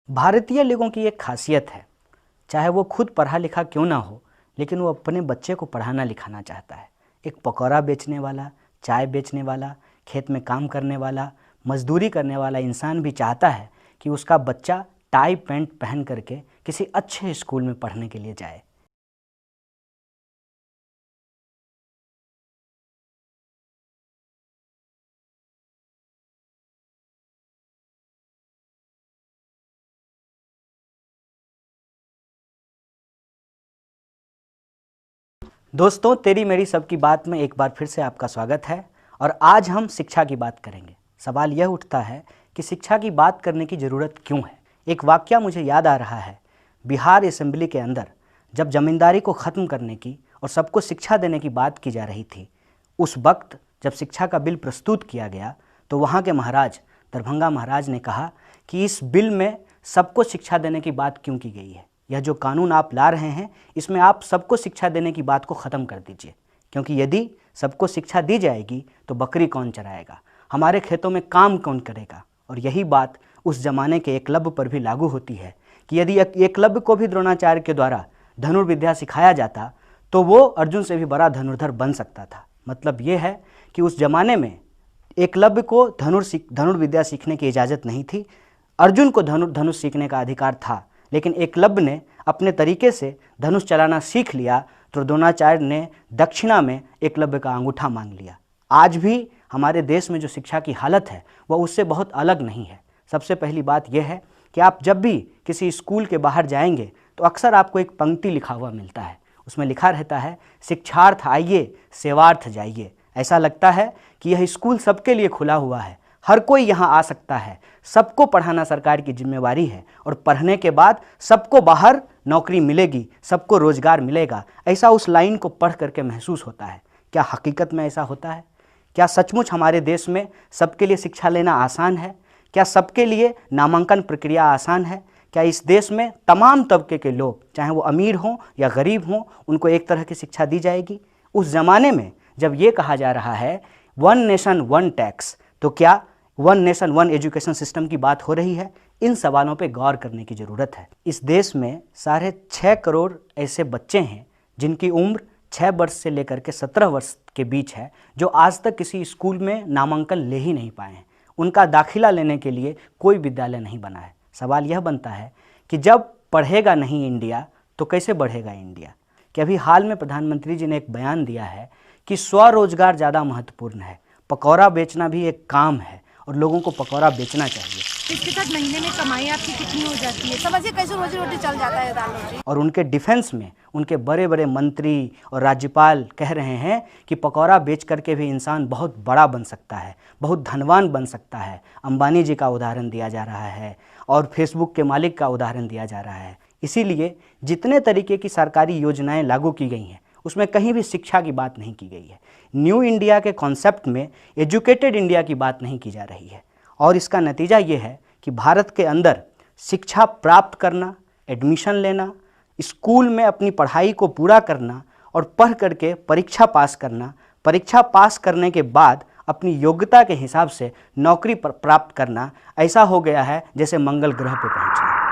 भारतीय लोगों की एक खासियत है, चाहे वो खुद पढ़ा लिखा क्यों ना हो, लेकिन वो अपने बच्चे को पढ़ाना लिखाना चाहता है। एक पकौड़ा बेचने वाला, चाय बेचने वाला, खेत में काम करने वाला, मजदूरी करने वाला इंसान भी चाहता है कि उसका बच्चा टाई पैंट पहन करके किसी अच्छे स्कूल में पढ़ने के लिए जाए। दोस्तों, तेरी मेरी सबकी बात में एक बार फिर से आपका स्वागत है। और आज हम शिक्षा की बात करेंगे। सवाल यह उठता है कि शिक्षा की बात करने की ज़रूरत क्यों है। एक वाकया मुझे याद आ रहा है। बिहार असेंबली के अंदर जब जमींदारी को ख़त्म करने की और सबको शिक्षा देने की बात की जा रही थी, उस वक्त जब शिक्षा का बिल प्रस्तुत किया गया तो वहाँ के महाराज, दरभंगा महाराज ने कहा कि इस बिल में सबको शिक्षा देने की बात क्यों की गई है। यह जो कानून आप ला रहे हैं, इसमें आप सबको शिक्षा देने की बात को ख़त्म कर दीजिए, क्योंकि यदि सबको शिक्षा दी जाएगी तो बकरी कौन चराएगा, हमारे खेतों में काम कौन करेगा। और यही बात उस ज़माने के एकलव्य पर भी लागू होती है कि यदि एकलव्य को भी द्रोणाचार्य के द्वारा धनुर्विद्या सिखाया जाता तो वो अर्जुन से भी बड़ा धनुर्धर बन सकता था। मतलब ये है कि उस ज़माने में एकलव्य को धनुर्विद्या सीखने की इजाज़त नहीं थी। अर्जुन को धनुष सीखने का अधिकार था, लेकिन एकलव्य ने अपने तरीके से धनुष चलाना सीख लिया तो द्रोणाचार्य ने दक्षिणा में एकलव्य का अंगूठा मांग लिया। आज भी हमारे देश में जो शिक्षा की हालत है वह उससे बहुत अलग नहीं है। सबसे पहली बात यह है कि आप जब भी किसी स्कूल के बाहर जाएंगे तो अक्सर आपको एक पंक्ति लिखा हुआ मिलता है। उसमें लिखा रहता है, शिक्षार्थ आइए, सेवार्थ जाइए। ऐसा लगता है कि यह स्कूल सबके लिए खुला हुआ है, हर कोई यहाँ आ सकता है, सबको पढ़ाना सरकार की जिम्मेवारी है और पढ़ने के बाद सबको बाहर नौकरी मिलेगी, सबको रोजगार मिलेगा। ऐसा उस लाइन को पढ़ करके महसूस होता है। क्या हकीकत में ऐसा होता है? क्या सचमुच हमारे देश में सबके लिए शिक्षा लेना आसान है? क्या सबके लिए नामांकन प्रक्रिया आसान है? क्या इस देश में तमाम तबके के लोग, चाहे वो अमीर हों या गरीब हों, उनको एक तरह की शिक्षा दी जाएगी? उस ज़माने में जब ये कहा जा रहा है वन नेशन वन टैक्स, तो क्या one nation one education system की बात हो रही है? इन सवालों पे गौर करने की ज़रूरत है। इस देश में 6.5 करोड़ ऐसे बच्चे हैं जिनकी उम्र 6 वर्ष से लेकर के 17 वर्ष के बीच है, जो आज तक किसी स्कूल में नामांकन ले ही नहीं पाए हैं। उनका दाखिला लेने के लिए कोई विद्यालय नहीं बना है। सवाल यह बनता है कि जब पढ़ेगा नहीं इंडिया तो कैसे बढ़ेगा इंडिया? कि अभी हाल में प्रधानमंत्री जी ने एक बयान दिया है कि स्वरोजगार ज़्यादा महत्वपूर्ण है, पकौड़ा बेचना भी एक काम है और लोगों को पकौड़ा बेचना चाहिए। इसके साथ महीने में कमाई आपकी कितनी हो जाती है? समझिए कैसे रोजी रोटी चल जाता है दाल रोटी। और उनके डिफेंस में उनके बड़े बड़े मंत्री और राज्यपाल कह रहे हैं कि पकौड़ा बेच करके भी इंसान बहुत बड़ा बन सकता है, बहुत धनवान बन सकता है। अंबानी जी का उदाहरण दिया जा रहा है और फेसबुक के मालिक का उदाहरण दिया जा रहा है। इसीलिए जितने तरीके की सरकारी योजनाएं लागू की गई हैं उसमें कहीं भी शिक्षा की बात नहीं की गई है। न्यू इंडिया के कॉन्सेप्ट में एजुकेटेड इंडिया की बात नहीं की जा रही है। और इसका नतीजा ये है कि भारत के अंदर शिक्षा प्राप्त करना, एडमिशन लेना, स्कूल में अपनी पढ़ाई को पूरा करना और पढ़ करके परीक्षा पास करना, परीक्षा पास करने के बाद अपनी योग्यता के हिसाब से नौकरी प्राप्त करना, ऐसा हो गया है जैसे मंगल ग्रह पर पहुंचना।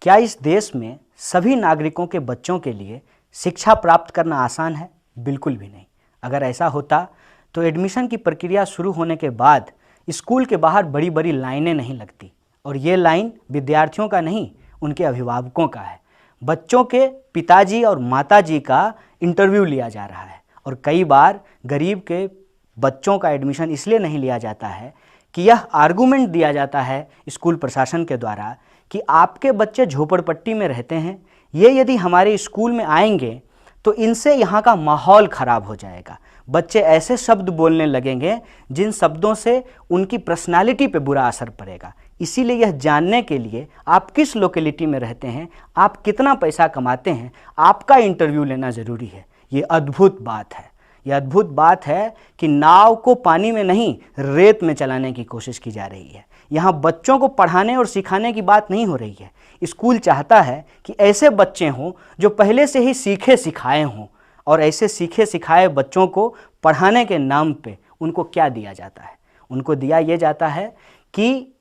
क्या इस देश में सभी नागरिकों के बच्चों के लिए शिक्षा प्राप्त करना आसान है? बिल्कुल भी नहीं। अगर ऐसा होता तो एडमिशन की प्रक्रिया शुरू होने के बाद स्कूल के बाहर बड़ी बड़ी लाइनें नहीं लगती। और ये लाइन विद्यार्थियों का नहीं, उनके अभिभावकों का है। बच्चों के पिताजी और माताजी का इंटरव्यू लिया जा रहा है। और कई बार गरीब के बच्चों का एडमिशन इसलिए नहीं लिया जाता है कि यह आर्गूमेंट दिया जाता है स्कूल प्रशासन के द्वारा कि आपके बच्चे झोपड़पट्टी में रहते हैं, ये यदि हमारे स्कूल में आएंगे तो इनसे यहाँ का माहौल ख़राब हो जाएगा। बच्चे ऐसे शब्द बोलने लगेंगे जिन शब्दों से उनकी पर्सनालिटी पे बुरा असर पड़ेगा। इसीलिए यह जानने के लिए आप किस लोकेलिटी में रहते हैं, आप कितना पैसा कमाते हैं, आपका इंटरव्यू लेना ज़रूरी है। ये अद्भुत बात है। ये अद्भुत बात है कि नाव को पानी में नहीं, रेत में चलाने की कोशिश की जा रही है। यहाँ बच्चों को पढ़ाने और सिखाने की बात नहीं हो रही है। स्कूल चाहता है कि ऐसे बच्चे हों जो पहले से ही सीखे सिखाए हों। और ऐसे सीखे सिखाए बच्चों को पढ़ाने के नाम पे उनको क्या दिया जाता है? उनको दिया ये जाता है कि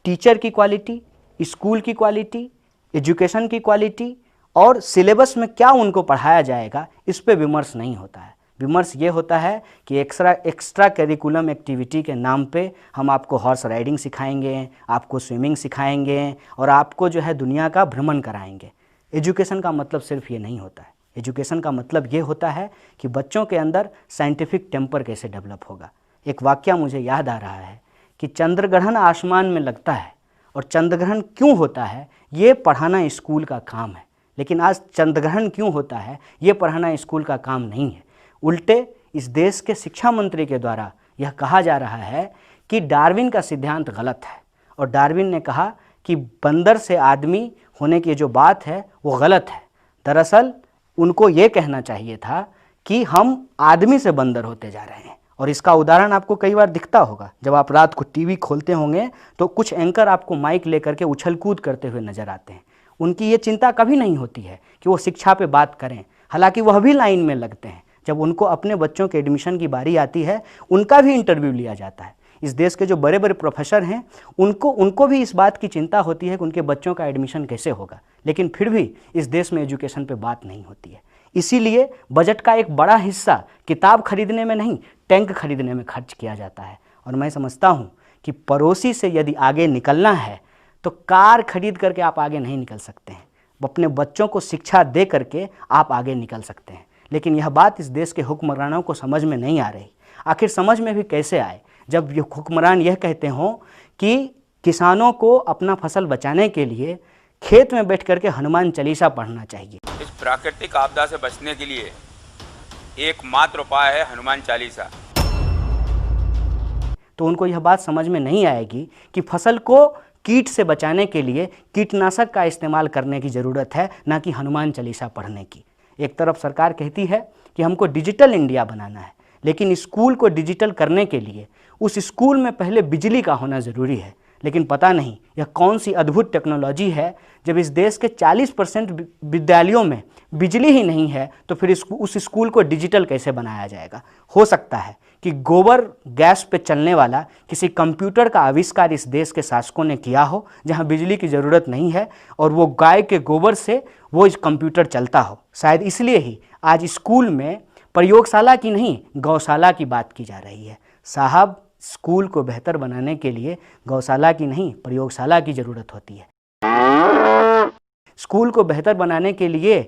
टीचर की क्वालिटी, स्कूल की क्वालिटी, एजुकेशन की क्वालिटी और सिलेबस में क्या उनको पढ़ाया जाएगा, इस पे विमर्श नहीं होता है। विमर्श ये होता है कि एक्स्ट्रा करिकुलम एक्टिविटी के नाम पे हम आपको हॉर्स राइडिंग सिखाएंगे, आपको स्विमिंग सिखाएंगे और आपको जो है दुनिया का भ्रमण कराएंगे। एजुकेशन का मतलब सिर्फ ये नहीं होता है। एजुकेशन का मतलब ये होता है कि बच्चों के अंदर साइंटिफिक टेम्पर कैसे डेवलप होगा। एक वाकया मुझे याद आ रहा है कि चंद्रग्रहण आसमान में लगता है और चंद्रग्रहण क्यों होता है ये पढ़ाना स्कूल का काम है, लेकिन आज चंद्रग्रहण क्यों होता है ये पढ़ाना स्कूल का काम नहीं है। उल्टे इस देश के शिक्षा मंत्री के द्वारा यह कहा जा रहा है कि डार्विन का सिद्धांत गलत है और डार्विन ने कहा कि बंदर से आदमी होने की जो बात है वो गलत है। दरअसल उनको ये कहना चाहिए था कि हम आदमी से बंदर होते जा रहे हैं। और इसका उदाहरण आपको कई बार दिखता होगा, जब आप रात को टीवी खोलते होंगे तो कुछ एंकर आपको माइक लेकर के उछल कूद करते हुए नजर आते हैं। उनकी ये चिंता कभी नहीं होती है कि वो शिक्षा पे बात करें, हालांकि वह भी लाइन में लगते हैं। जब उनको अपने बच्चों के एडमिशन की बारी आती है उनका भी इंटरव्यू लिया जाता है। इस देश के जो बड़े बड़े प्रोफेसर हैं उनको भी इस बात की चिंता होती है कि उनके बच्चों का एडमिशन कैसे होगा, लेकिन फिर भी इस देश में एजुकेशन पे बात नहीं होती है। इसीलिए बजट का एक बड़ा हिस्सा किताब खरीदने में नहीं, टैंक खरीदने में खर्च किया जाता है। और मैं समझता हूँ कि पड़ोसी से यदि आगे निकलना है तो कार खरीद करके आप आगे नहीं निकल सकते हैं, अपने बच्चों को शिक्षा दे करके आप आगे निकल सकते हैं। लेकिन यह बात इस देश के हुक्मरानों को समझ में नहीं आ रही। आखिर समझ में भी कैसे आए जब ये हुक्मरान यह कहते हों कि किसानों को अपना फसल बचाने के लिए खेत में बैठ करके हनुमान चालीसा पढ़ना चाहिए। इस प्राकृतिक आपदा से बचने के लिए एकमात्र उपाय है हनुमान चालीसा। तो उनको यह बात समझ में नहीं आएगी कि फसल को कीट से बचाने के लिए कीटनाशक का इस्तेमाल करने की ज़रूरत है, ना कि हनुमान चालीसा पढ़ने की। एक तरफ सरकार कहती है कि हमको डिजिटल इंडिया बनाना है, लेकिन स्कूल को डिजिटल करने के लिए उस स्कूल में पहले बिजली का होना ज़रूरी है। लेकिन पता नहीं यह कौन सी अद्भुत टेक्नोलॉजी है, जब इस देश के 40% विद्यालयों में बिजली ही नहीं है तो फिर उस स्कूल को डिजिटल कैसे बनाया जाएगा। हो सकता है कि गोबर गैस पे चलने वाला किसी कंप्यूटर का आविष्कार इस देश के शासकों ने किया हो, जहां बिजली की ज़रूरत नहीं है और वो गाय के गोबर से वो इस कंप्यूटर चलता हो। शायद इसलिए ही आज स्कूल में प्रयोगशाला की नहीं गौशाला की बात की जा रही है। साहब, स्कूल को बेहतर बनाने के लिए गौशाला की नहीं प्रयोगशाला की ज़रूरत होती है। स्कूल को बेहतर बनाने के लिए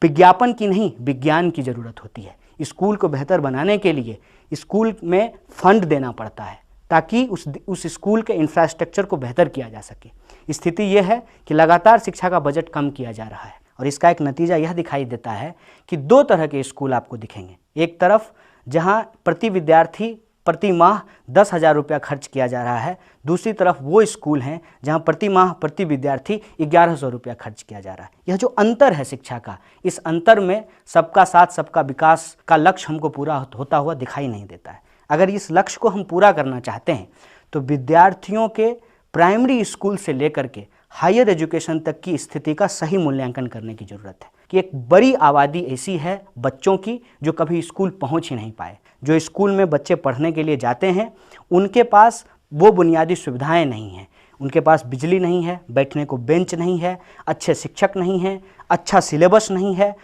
विज्ञापन की नहीं विज्ञान की ज़रूरत होती है। स्कूल को बेहतर बनाने के लिए स्कूल में फंड देना पड़ता है ताकि उस स्कूल के इंफ्रास्ट्रक्चर को बेहतर किया जा सके। स्थिति यह है कि लगातार शिक्षा का बजट कम किया जा रहा है और इसका एक नतीजा यह दिखाई देता है कि दो तरह के स्कूल आपको दिखेंगे। एक तरफ जहां प्रति विद्यार्थी प्रति माह 10,000 रुपया खर्च किया जा रहा है, दूसरी तरफ वो स्कूल हैं जहां प्रति माह प्रति विद्यार्थी 1100 रुपया खर्च किया जा रहा है। यह जो अंतर है शिक्षा का, इस अंतर में सबका साथ सबका विकास का लक्ष्य हमको पूरा होता हुआ दिखाई नहीं देता है। अगर इस लक्ष्य को हम पूरा करना चाहते हैं तो विद्यार्थियों के प्राइमरी स्कूल से लेकर के हायर एजुकेशन तक की स्थिति का सही मूल्यांकन करने की ज़रूरत है कि एक बड़ी आबादी ऐसी है बच्चों की जो कभी स्कूल पहुंच ही नहीं पाए। जो स्कूल में बच्चे पढ़ने के लिए जाते हैं उनके पास वो बुनियादी सुविधाएं नहीं हैं। उनके पास बिजली नहीं है, बैठने को बेंच नहीं है, अच्छे शिक्षक नहीं हैं, अच्छा सिलेबस नहीं है।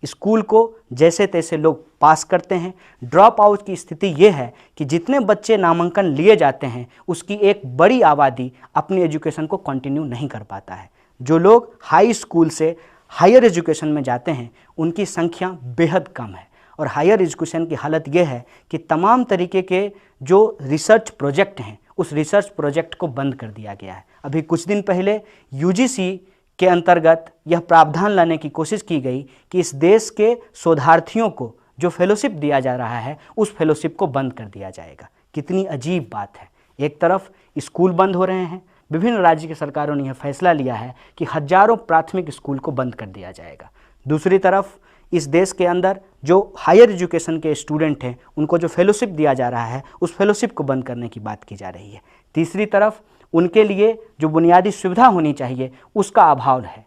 स्कूल को जैसे तैसे लोग पास करते हैं। ड्रॉप आउट की स्थिति ये है कि जितने बच्चे नामांकन लिए जाते हैं उसकी एक बड़ी आबादी अपनी एजुकेशन को कंटिन्यू नहीं कर पाता है। जो लोग हाई स्कूल से हायर एजुकेशन में जाते हैं उनकी संख्या बेहद कम है और हायर एजुकेशन की हालत यह है कि तमाम तरीके के जो रिसर्च प्रोजेक्ट हैं उस रिसर्च प्रोजेक्ट को बंद कर दिया गया है। अभी कुछ दिन पहले यूजीसी के अंतर्गत यह प्रावधान लाने की कोशिश की गई कि इस देश के शोधार्थियों को जो फेलोशिप दिया जा रहा है उस फेलोशिप को बंद कर दिया जाएगा। कितनी अजीब बात है। एक तरफ स्कूल बंद हो रहे हैं, विभिन्न राज्य की सरकारों ने यह फैसला लिया है कि हजारों प्राथमिक स्कूल को बंद कर दिया जाएगा। दूसरी तरफ इस देश के अंदर जो हायर एजुकेशन के स्टूडेंट हैं उनको जो फेलोशिप दिया जा रहा है उस फेलोशिप को बंद करने की बात की जा रही है। तीसरी तरफ उनके लिए जो बुनियादी सुविधा होनी चाहिए उसका अभाव है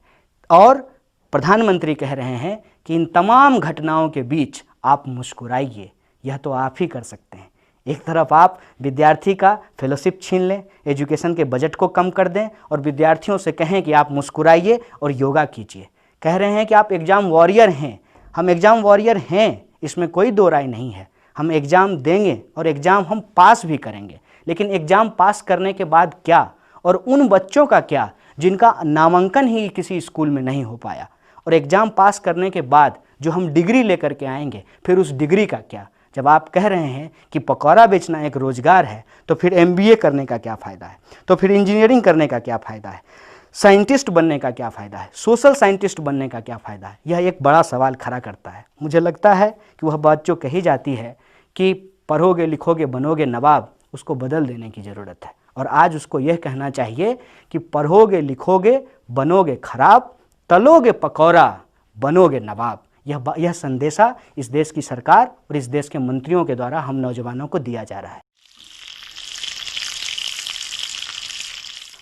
और प्रधानमंत्री कह रहे हैं कि इन तमाम घटनाओं के बीच आप मुस्कुराइए, यह तो आप ही कर सकते हैं। एक तरफ आप विद्यार्थी का फेलोशिप छीन लें, एजुकेशन के बजट को कम कर दें और विद्यार्थियों से कहें कि आप मुस्कुराइए और योगा कीजिए। कह रहे हैं कि आप एग्ज़ाम वॉरियर हैं। हम एग्ज़ाम वॉरियर हैं, इसमें कोई दो राय नहीं है। हम एग्ज़ाम देंगे और एग्ज़ाम हम पास भी करेंगे, लेकिन एग्ज़ाम पास करने के बाद क्या, और उन बच्चों का क्या जिनका नामांकन ही किसी स्कूल में नहीं हो पाया, और एग्ज़ाम पास करने के बाद जो हम डिग्री लेकर के आएंगे, फिर उस डिग्री का क्या। जब आप कह रहे हैं कि पकौड़ा बेचना एक रोज़गार है, तो फिर MBA करने का क्या फ़ायदा है, तो फिर इंजीनियरिंग करने का क्या फ़ायदा है, साइंटिस्ट बनने का क्या फ़ायदा है, सोशल साइंटिस्ट बनने का क्या फ़ायदा है। यह एक बड़ा सवाल खड़ा करता है। मुझे लगता है कि वह बात जो कही जाती है कि पढ़ोगे लिखोगे बनोगे नवाब, उसको बदल देने की ज़रूरत है। और आज उसको यह कहना चाहिए कि पढ़ोगे लिखोगे बनोगे खराब, तलोगे पकौड़ा बनोगे नवाब। यह संदेशा इस देश की सरकार और इस देश के मंत्रियों के द्वारा हम नौजवानों को दिया जा रहा है।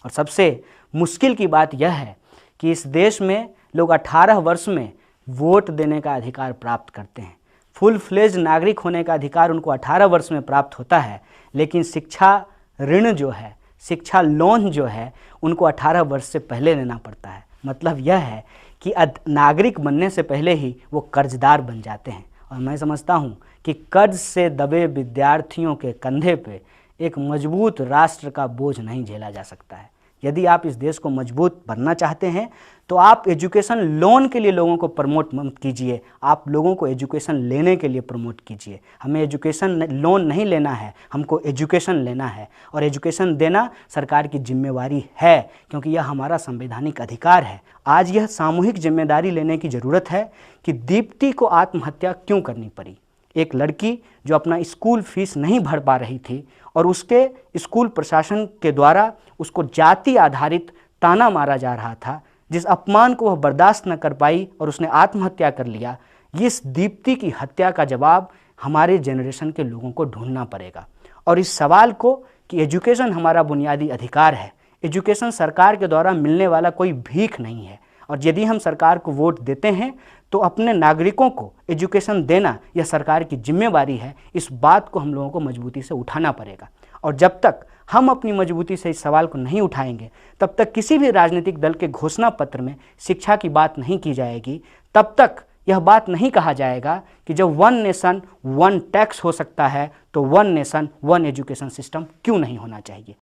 और सबसे मुश्किल की बात यह है कि इस देश में लोग 18 वर्ष में वोट देने का अधिकार प्राप्त करते हैं। फुल फ्लेज नागरिक होने का अधिकार उनको 18 वर्ष में प्राप्त होता है, लेकिन शिक्षा ऋण जो है, शिक्षा लोन जो है, उनको 18 वर्ष से पहले लेना पड़ता है। मतलब यह है कि नागरिक बनने से पहले ही वो कर्जदार बन जाते हैं। और मैं समझता हूँ कि कर्ज से दबे विद्यार्थियों के कंधे पे एक मजबूत राष्ट्र का बोझ नहीं झेला जा सकता है। यदि आप इस देश को मजबूत बनना चाहते हैं तो आप एजुकेशन लोन के लिए लोगों को प्रमोट मत कीजिए, आप लोगों को एजुकेशन लेने के लिए प्रमोट कीजिए। हमें एजुकेशन लोन नहीं लेना है, हमको एजुकेशन लेना है, और एजुकेशन देना सरकार की जिम्मेवारी है, क्योंकि यह हमारा संवैधानिक अधिकार है। आज यह सामूहिक जिम्मेदारी लेने की ज़रूरत है कि दीप्ति को आत्महत्या क्यों करनी पड़ी। एक लड़की जो अपना स्कूल फीस नहीं भर पा रही थी और उसके स्कूल प्रशासन के द्वारा उसको जाति आधारित ताना मारा जा रहा था, जिस अपमान को वह बर्दाश्त न कर पाई और उसने आत्महत्या कर लिया। इस दीप्ति की हत्या का जवाब हमारे जनरेशन के लोगों को ढूंढना पड़ेगा। और इस सवाल को कि एजुकेशन हमारा बुनियादी अधिकार है, एजुकेशन सरकार के द्वारा मिलने वाला कोई भीख नहीं है, और यदि हम सरकार को वोट देते हैं तो अपने नागरिकों को एजुकेशन देना यह सरकार की जिम्मेवारी है। इस बात को हम लोगों को मजबूती से उठाना पड़ेगा। और जब तक हम अपनी मजबूती से इस सवाल को नहीं उठाएंगे, तब तक किसी भी राजनीतिक दल के घोषणा पत्र में शिक्षा की बात नहीं की जाएगी। तब तक यह बात नहीं कहा जाएगा कि जब 1 नेशन 1 टैक्स हो सकता है तो 1 नेशन 1 एजुकेशन सिस्टम क्यों नहीं होना चाहिए।